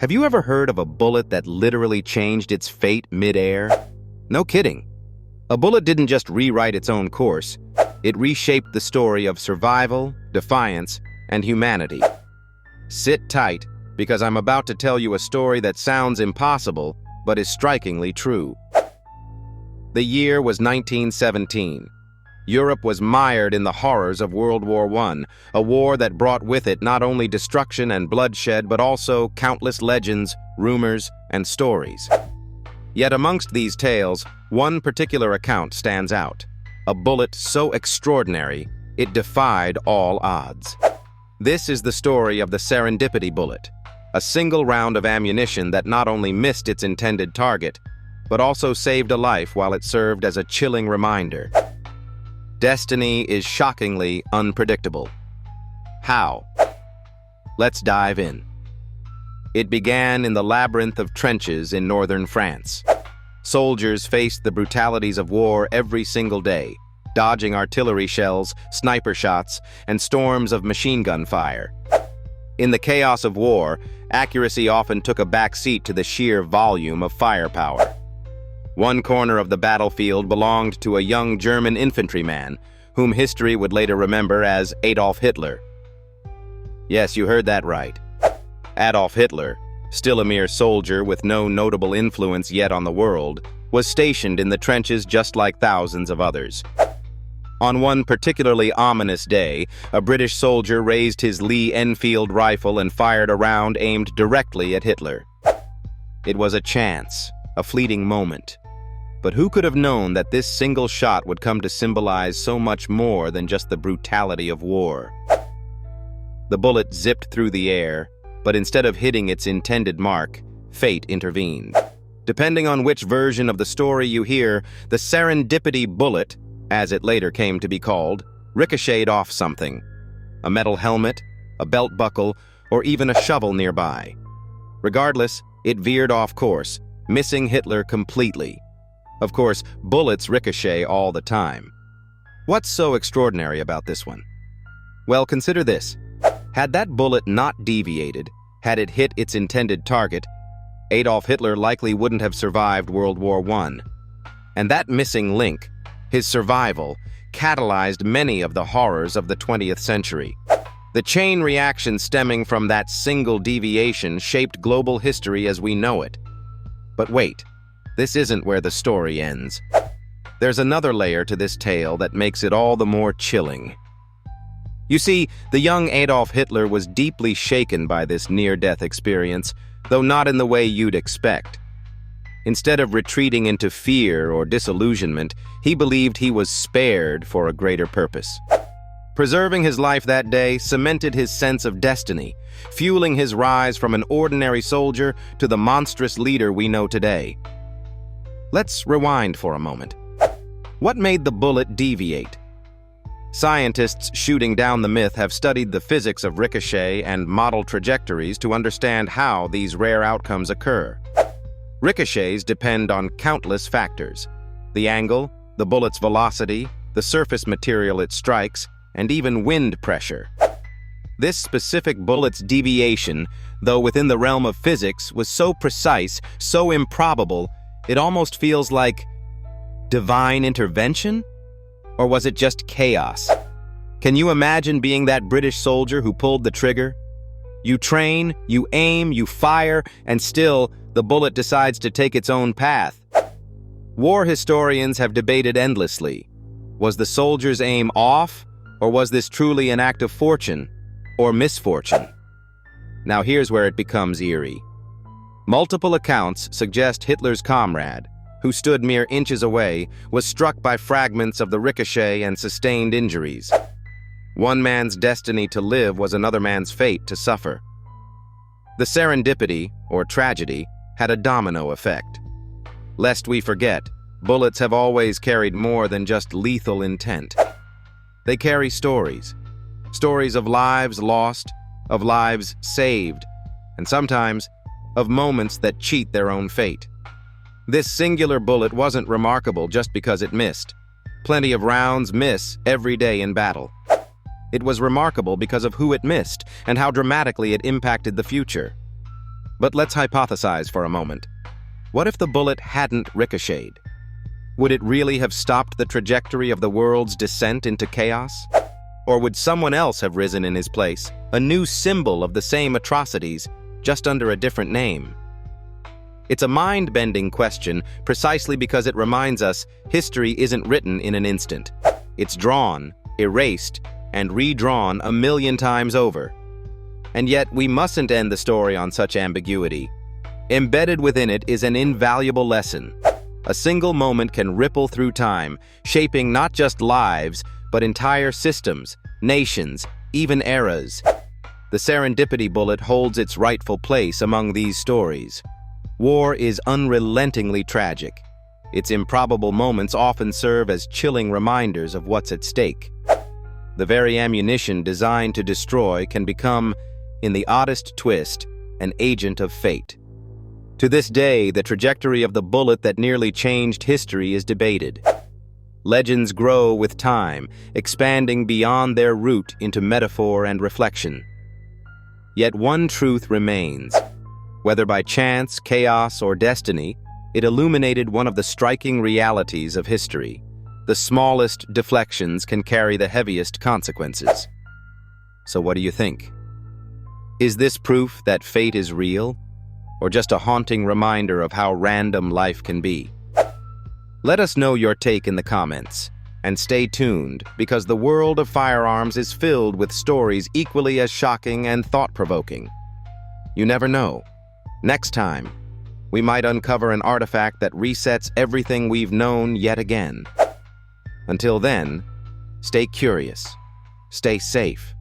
Have you ever heard of a bullet that literally changed its fate mid-air? No kidding. A bullet didn't just rewrite its own course, it reshaped the story of survival, defiance, and humanity. Sit tight, because I'm about to tell you a story that sounds impossible, but is strikingly true. The year was 1917. Europe was mired in the horrors of World War I, a war that brought with it not only destruction and bloodshed, but also countless legends, rumors, and stories. Yet amongst these tales, one particular account stands out. A bullet so extraordinary, it defied all odds. This is the story of the Serendipity bullet, a single round of ammunition that not only missed its intended target, but also saved a life while it served as a chilling reminder. Destiny is shockingly unpredictable. How? Let's dive in. It began in the labyrinth of trenches in northern France. Soldiers faced the brutalities of war every single day, dodging artillery shells, sniper shots, and storms of machine gun fire. In the chaos of war, accuracy often took a back seat to the sheer volume of firepower. One corner of the battlefield belonged to a young German infantryman, whom history would later remember as Adolf Hitler. Yes, you heard that right. Adolf Hitler, still a mere soldier with no notable influence yet on the world, was stationed in the trenches just like thousands of others. On one particularly ominous day, a British soldier raised his Lee Enfield rifle and fired a round aimed directly at Hitler. It was a chance, a fleeting moment. But who could have known that this single shot would come to symbolize so much more than just the brutality of war? The bullet zipped through the air, but instead of hitting its intended mark, fate intervened. Depending on which version of the story you hear, the Serendipity bullet, as it later came to be called, ricocheted off something. A metal helmet, a belt buckle, or even a shovel nearby. Regardless, it veered off course, missing Hitler completely. Of course, bullets ricochet all the time. What's so extraordinary about this one? Well, consider this. Had that bullet not deviated, had it hit its intended target, Adolf Hitler likely wouldn't have survived World War I. And that missing link, his survival, catalyzed many of the horrors of the 20th century. The chain reaction stemming from that single deviation shaped global history as we know it. But wait. This isn't where the story ends. There's another layer to this tale that makes it all the more chilling. You see, the young Adolf Hitler was deeply shaken by this near-death experience, though not in the way you'd expect. Instead of retreating into fear or disillusionment, he believed he was spared for a greater purpose. Preserving his life that day cemented his sense of destiny, fueling his rise from an ordinary soldier to the monstrous leader we know today. Let's rewind for a moment. What made the bullet deviate? Scientists shooting down the myth have studied the physics of ricochet and model trajectories to understand how these rare outcomes occur. Ricochets depend on countless factors: the angle, the bullet's velocity, the surface material it strikes, and even wind pressure. This specific bullet's deviation, though within the realm of physics, was so precise, so improbable, it almost feels like divine intervention? Or was it just chaos? Can you imagine being that British soldier who pulled the trigger? You train, you aim, you fire, and still, the bullet decides to take its own path. War historians have debated endlessly. Was the soldier's aim off, or was this truly an act of fortune, or misfortune? Now here's where it becomes eerie. Multiple accounts suggest Hitler's comrade, who stood mere inches away, was struck by fragments of the ricochet and sustained injuries. One man's destiny to live was another man's fate to suffer. The serendipity, or tragedy, had a domino effect. Lest we forget, bullets have always carried more than just lethal intent. They carry stories. Stories of lives lost, of lives saved, and sometimes of moments that cheat their own fate. This singular bullet wasn't remarkable just because it missed. Plenty of rounds miss every day in battle. It was remarkable because of who it missed and how dramatically it impacted the future. But let's hypothesize for a moment. What if the bullet hadn't ricocheted? Would it really have stopped the trajectory of the world's descent into chaos? Or would someone else have risen in his place, a new symbol of the same atrocities, just under a different name? It's a mind-bending question precisely because it reminds us history isn't written in an instant. It's drawn, erased, and redrawn a million times over. And yet, we mustn't end the story on such ambiguity. Embedded within it is an invaluable lesson. A single moment can ripple through time, shaping not just lives, but entire systems, nations, even eras. The serendipity bullet holds its rightful place among these stories. War is unrelentingly tragic. Its improbable moments often serve as chilling reminders of what's at stake. The very ammunition designed to destroy can become, in the oddest twist, an agent of fate. To this day, the trajectory of the bullet that nearly changed history is debated. Legends grow with time, expanding beyond their root into metaphor and reflection. Yet one truth remains. Whether by chance, chaos, or destiny, it illuminated one of the striking realities of history. The smallest deflections can carry the heaviest consequences. So what do you think? Is this proof that fate is real, or just a haunting reminder of how random life can be? Let us know your take in the comments, and stay tuned because the world of firearms is filled with stories equally as shocking and thought-provoking. You never know. Next time, we might uncover an artifact that resets everything we've known yet again. Until then, stay curious, stay safe,